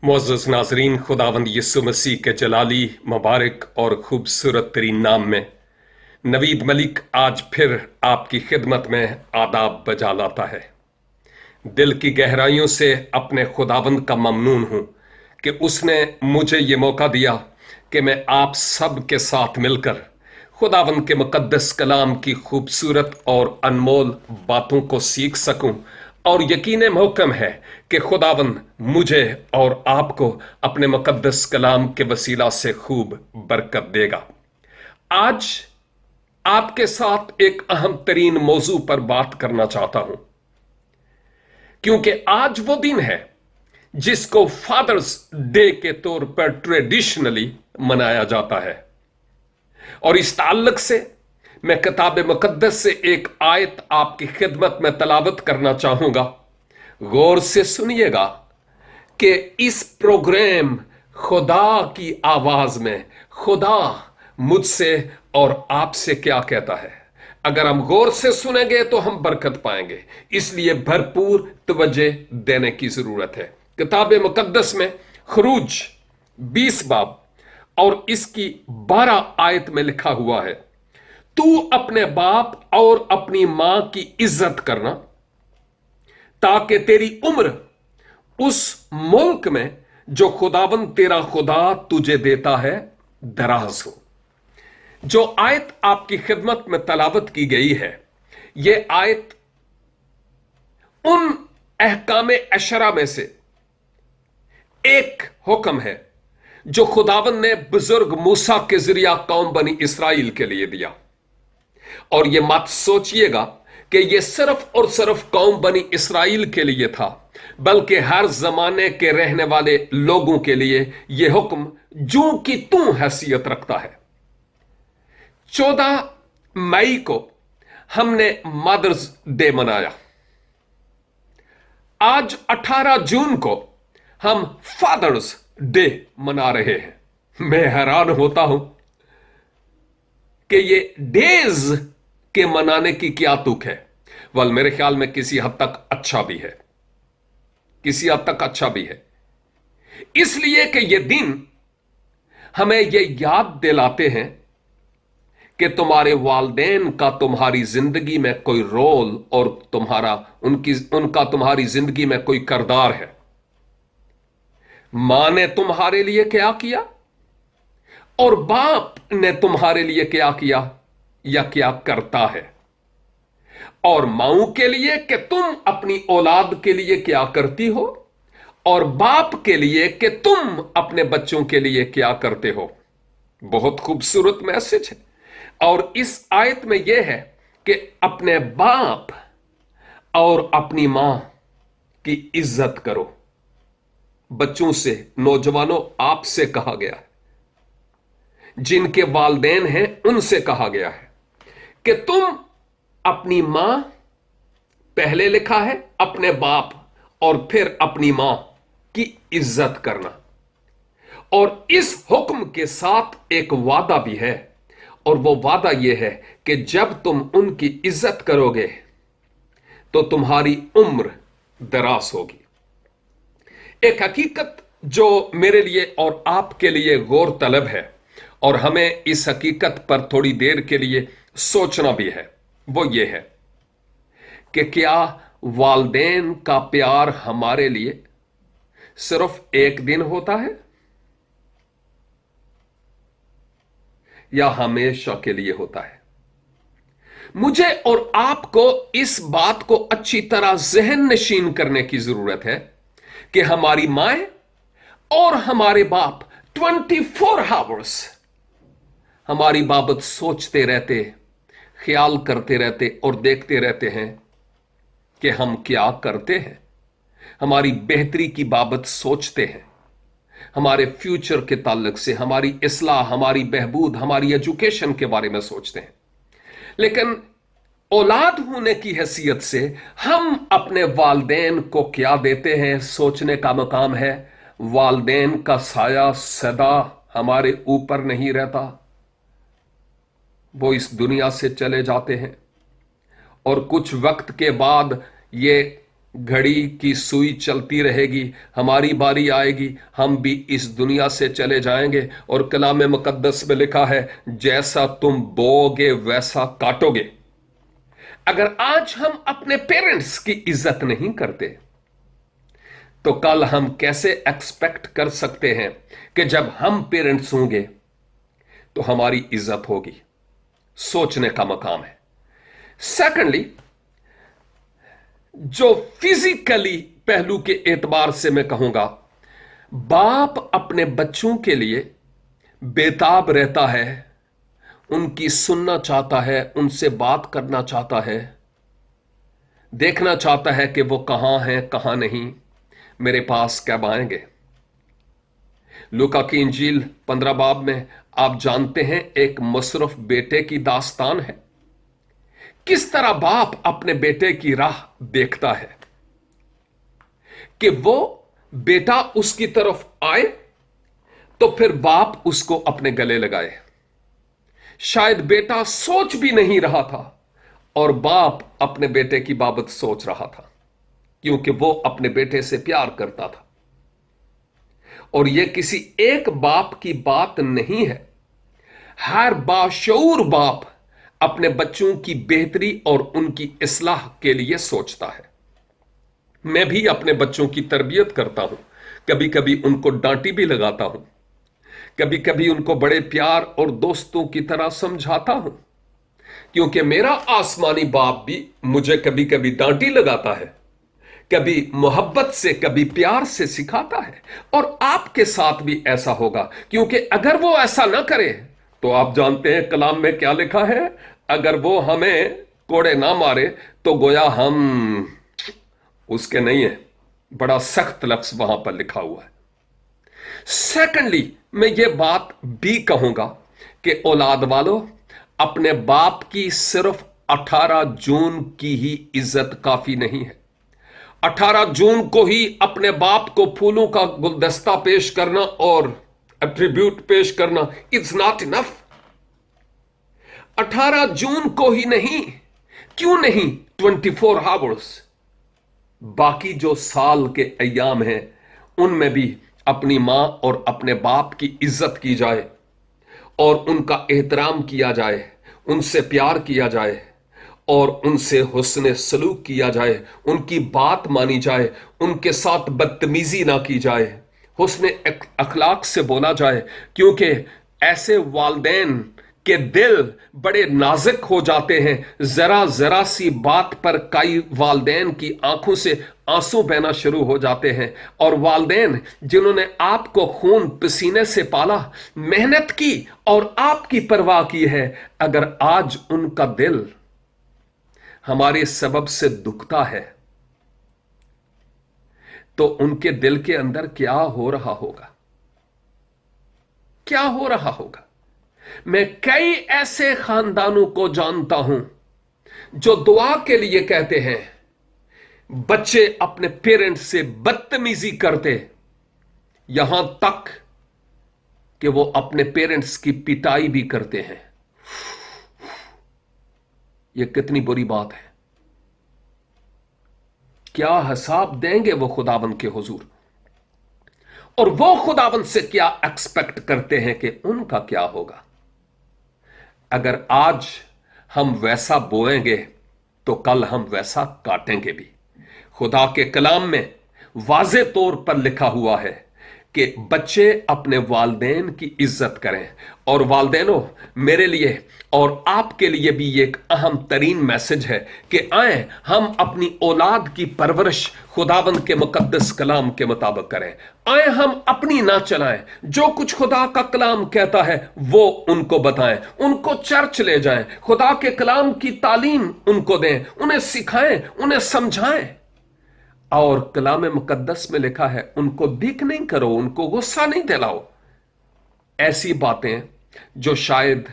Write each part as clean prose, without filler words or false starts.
मुअज़्ज़ज़ नाज़रीन, खुदावंद यीशु मसीह के जलाली, मुबारक और खूबसूरत तरीन नाम में नवीद मलिक आज फिर आपकी खिदमत में आदाब बजा लाता है। दिल की गहराइयों से अपने खुदावंद का ममनून हूं कि उसने मुझे ये मौका दिया कि मैं आप सब के साथ मिलकर खुदावंद के मुकद्दस कलाम की खूबसूरत और अनमोल बातों को सीख सकूं, और यकीन महकम है कि खुदावंद मुझे और आपको अपने मुकद्दस कलाम के वसीला से खूब बरकत देगा। आज आपके साथ एक अहम तरीन मौजू पर बात करना चाहता हूं, क्योंकि आज वो दिन है जिसको फादर्स डे के तौर पर ट्रेडिशनली मनाया जाता है। और इस ताल्लुक से मैं किताब मुकद्दस से एक आयत आपकी खिदमत में तलावत करना चाहूंगा। गौर से सुनिएगा कि इस प्रोग्राम खुदा की आवाज में खुदा मुझसे और आपसे क्या कहता है। अगर हम गौर से सुनेंगे तो हम बरकत पाएंगे, इसलिए भरपूर तवज्जो देने की जरूरत है। किताब मुकद्दस में खरूज 20 बाब और इसकी 12 आयत में लिखा हुआ है, तू अपने बाप और अपनी मां की इज्जत करना ताकि तेरी उम्र उस मुल्क में जो खुदावंद तेरा खुदा तुझे देता है दराज हो। जो आयत आपकी खिदमत में तलावत की गई है, यह आयत उन अहकामे अशरा में से एक हुक्म है जो खुदावंद ने बुजुर्ग मूसा के जरिया कौम बनी इसराइल के लिए दिया। और यह मत सोचिएगा कि यह सिर्फ और सिर्फ कौम बनी इसराइल के लिए था, बल्कि हर जमाने के रहने वाले लोगों के लिए यह हुक्म जू की तू हैसियत रखता है। 14 मई को हमने मदर्स डे मनाया। आज 18 जून को हम फादर्स डे मना रहे हैं। मैं हैरान होता हूं कि ये डेज के मनाने की क्या तुक है। वल मेरे ख्याल में किसी हद तक अच्छा भी है, किसी हद तक अच्छा भी है, इसलिए कि ये दिन हमें ये याद दिलाते हैं कि तुम्हारे वालदेन का तुम्हारी जिंदगी में कोई रोल और उनका तुम्हारी जिंदगी में कोई किरदार है। मां ने तुम्हारे लिए क्या किया और बाप ने तुम्हारे लिए क्या किया या क्या करता है, और मां के लिए कि तुम अपनी औलाद के लिए क्या करती हो, और बाप के लिए कि तुम अपने बच्चों के लिए क्या करते हो। बहुत खूबसूरत मैसेज है। और इस आयत में यह है कि अपने बाप और अपनी मां की इज्जत करो। बच्चों से, नौजवानों, आपसे कहा गया है, जिनके वालदेन हैं उनसे कहा गया है कि तुम अपनी मां, पहले लिखा है अपने बाप और फिर अपनी मां की इज्जत करना। और इस हुक्म के साथ एक वादा भी है, और वो वादा यह है कि जब तुम उनकी इज्जत करोगे तो तुम्हारी उम्र दराज होगी। एक हकीकत जो मेरे लिए और आपके लिए गौर तलब है, और हमें इस हकीकत पर थोड़ी देर के लिए सोचना भी है, वो ये है कि क्या वालदेन का प्यार हमारे लिए सिर्फ एक दिन होता है या हमेशा के लिए होता है। मुझे और आपको इस बात को अच्छी तरह जहन नशीन करने की जरूरत है कि हमारी माएं और हमारे बाप 24 आवर्स हमारी बाबत सोचते रहते, ख्याल करते रहते और देखते रहते हैं कि हम क्या करते हैं। हमारी बेहतरी की बाबत सोचते हैं, हमारे फ्यूचर के ताल्लुक से, हमारी इस्लाह, हमारी बहबूद, हमारी एजुकेशन के बारे में सोचते हैं। लेकिन औलाद होने की हैसियत से हम अपने वालदेन को क्या देते हैं, सोचने का मकाम है। वालदेन का साया सदा हमारे ऊपर नहीं रहता, वो इस दुनिया से चले जाते हैं, और कुछ वक्त के बाद ये घड़ी की सुई चलती रहेगी, हमारी बारी आएगी, हम भी इस दुनिया से चले जाएंगे। और कलाम मुकद्दस में लिखा है, जैसा तुम बोओगे वैसा काटोगे। अगर आज हम अपने पेरेंट्स की इज्जत नहीं करते, तो कल हम कैसे एक्सपेक्ट कर सकते हैं कि जब हम पेरेंट्स होंगे तो हमारी इज्जत होगी? सोचने का मकाम है। सेकंडली, जो फिजिकली पहलू के एतबार से मैं कहूंगा, बाप अपने बच्चों के लिए बेताब रहता है, उनकी सुनना चाहता है, उनसे बात करना चाहता है, देखना चाहता है कि वो कहां हैं कहां नहीं, मेरे पास कब आएंगे। लूका की इंजील 15 बाब में आप जानते हैं, एक मसरूफ बेटे की दास्तान है, किस तरह बाप अपने बेटे की राह देखता है कि वो बेटा उसकी तरफ आए तो फिर बाप उसको अपने गले लगाए। शायद बेटा सोच भी नहीं रहा था और बाप अपने बेटे की बाबत सोच रहा था, क्योंकि वो अपने बेटे से प्यार करता था। और यह किसी एक बाप की बात नहीं है, हर बाशऊर बाप अपने बच्चों की बेहतरी और उनकी इस्लाह के लिए सोचता है। मैं भी अपने बच्चों की तरबियत करता हूं, कभी कभी उनको डांटी भी लगाता हूं, कभी कभी उनको बड़े प्यार और दोस्तों की तरह समझाता हूं, क्योंकि मेरा आसमानी बाप भी मुझे कभी कभी डांटी लगाता है, कभी मोहब्बत से कभी प्यार से सिखाता है। और आपके साथ भी ऐसा होगा, क्योंकि अगर वो ऐसा ना करे तो आप जानते हैं कलाम में क्या लिखा है, अगर वो हमें कोड़े ना मारे तो गोया हम उसके नहीं है। बड़ा सख्त लफ्ज वहां पर लिखा हुआ है। सेकंडली, मैं ये बात भी कहूंगा कि औलाद वालों, अपने बाप की सिर्फ 18 जून की ही इज्जत काफी नहीं है। 18 जून को ही अपने बाप को फूलों का गुलदस्ता पेश करना और एट्रीब्यूट पेश करना इट्स नॉट इनफ। 18 जून को ही नहीं, क्यों नहीं 24 आवर्स, बाकी जो साल के अय्याम हैं उनमें भी अपनी मां और अपने बाप की इज्जत की जाए और उनका एहतराम किया जाए, उनसे प्यार किया जाए और उनसे हुस्न सलूक किया जाए, उनकी बात मानी जाए, उनके साथ बदतमीजी ना की जाए, हुस्न अखलाक से बोला जाए। क्योंकि ऐसे वालिदैन के दिल बड़े नाजुक हो जाते हैं, जरा जरा सी बात पर कई वालिदैन की आंखों से आंसू बहना शुरू हो जाते हैं। और वालिदैन जिन्होंने आपको खून पसीने से पाला, मेहनत की और आपकी परवाह की है, अगर आज उनका दिल हमारे सबब से दुखता है तो उनके दिल के अंदर क्या हो रहा होगा, क्या हो रहा होगा। मैं कई ऐसे खानदानों को जानता हूं जो दुआ के लिए कहते हैं, बच्चे अपने पेरेंट्स से बदतमीजी करते, यहां तक कि वो अपने पेरेंट्स की पिटाई भी करते हैं। यह कितनी बुरी बात है। क्या हिसाब देंगे वो खुदाबंद के हुजूर, और वो खुदाबंद से क्या एक्सपेक्ट करते हैं कि उनका क्या होगा। अगर आज हम वैसा बोएंगे तो कल हम वैसा काटेंगे भी। खुदा के कलाम में वाज़े तौर पर लिखा हुआ है कि बच्चे अपने वालिदैन की इज्जत करें। और वालिदैनों, मेरे लिए और आपके लिए भी एक अहम तरीन मैसेज है कि आए हम अपनी औलाद की परवरिश खुदाबंद के मुकद्दस कलाम के मुताबिक करें। आए हम अपनी ना चलाएं, जो कुछ खुदा का कलाम कहता है वो उनको बताएं, उनको चर्च ले जाएं, खुदा के कलाम की तालीम उनको दें, उन्हें सिखाएं, उन्हें समझाएं। और कलाम मुकद्दस में लिखा है, उनको दिक नहीं करो, उनको गुस्सा नहीं दिलाओ। ऐसी बातें जो शायद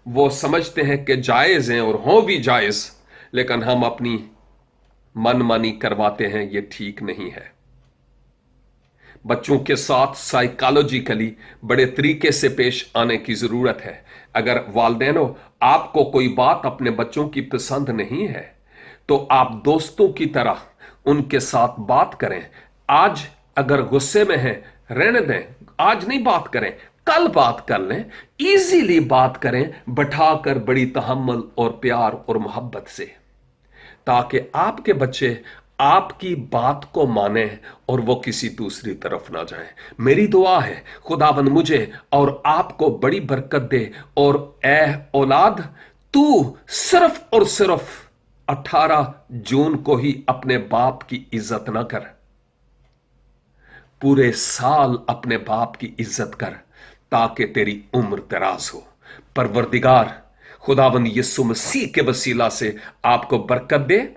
वो समझते हैं कि जायज हैं और हों भी जायज, लेकिन हम अपनी मनमानी करवाते हैं, ये ठीक नहीं है। बच्चों के साथ साइकोलॉजिकली बड़े तरीके से पेश आने की जरूरत है। अगर वालिदैनों आपको कोई बात अपने बच्चों की पसंद नहीं है तो आप दोस्तों की तरह उनके साथ बात करें। आज अगर गुस्से में हैं, रहने दें, आज नहीं बात करें, कल बात कर लें। इजीली बात करें, बैठाकर बड़ी तहम्मुल और प्यार और मोहब्बत से, ताकि आपके बच्चे आपकी बात को माने और वो किसी दूसरी तरफ ना जाए। मेरी दुआ है खुदावंद मुझे और आपको बड़ी बरकत दे। और ए औलाद, तू सिर्फ और सिर्फ 18 जून को ही अपने बाप की इज्जत ना कर, पूरे साल अपने बाप की इज्जत कर, ताकि तेरी उम्र दराज हो। परवरदिगार खुदावंद यीशु मसीह के वसीला से आपको बरकत दे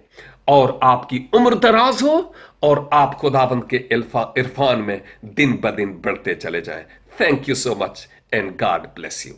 और आपकी उम्र दराज हो, और आप खुदावंद के इरफान में दिन ब दिन बढ़ते चले जाएं। Thank you so much and God bless you.